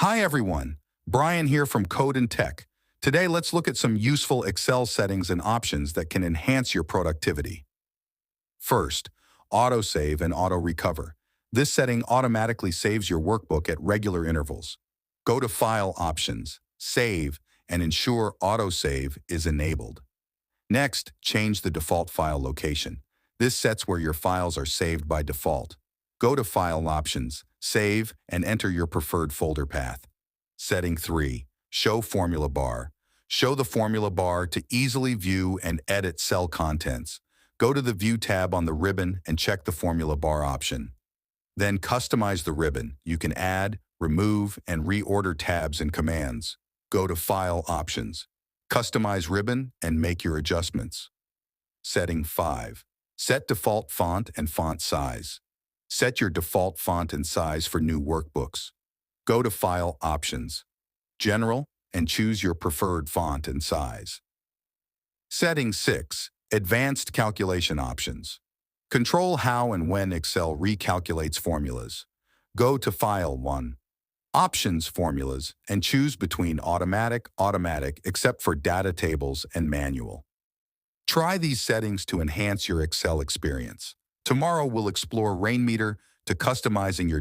Hi everyone, Brian here from Code and Tech. Today let's look at some useful Excel settings and options that can enhance your productivity. First, autosave and auto-recover. This setting automatically saves your workbook at regular intervals. Go to File Options, Save, and ensure autosave is enabled. Next, change the default file location. This sets where your files are saved by default. Go to File Options, Save, and enter your preferred folder path. Setting 3. Show Formula Bar. Show the formula bar to easily view and edit cell contents. Go to the View tab on the ribbon and check the formula bar option. Then customize the ribbon. You can add, remove, and reorder tabs and commands. Go to File Options, Customize Ribbon, and make your adjustments. Setting 5. Set default font and font size. Set your default font and size for new workbooks. Go to File Options, General, and choose your preferred font and size. Setting 6. Advanced Calculation Options. Control how and when Excel recalculates formulas. Go to File 1, Options Formulas, and choose between Automatic, except for data tables, and Manual. Try these settings to enhance your Excel experience. Tomorrow we'll explore Rainmeter to customizing your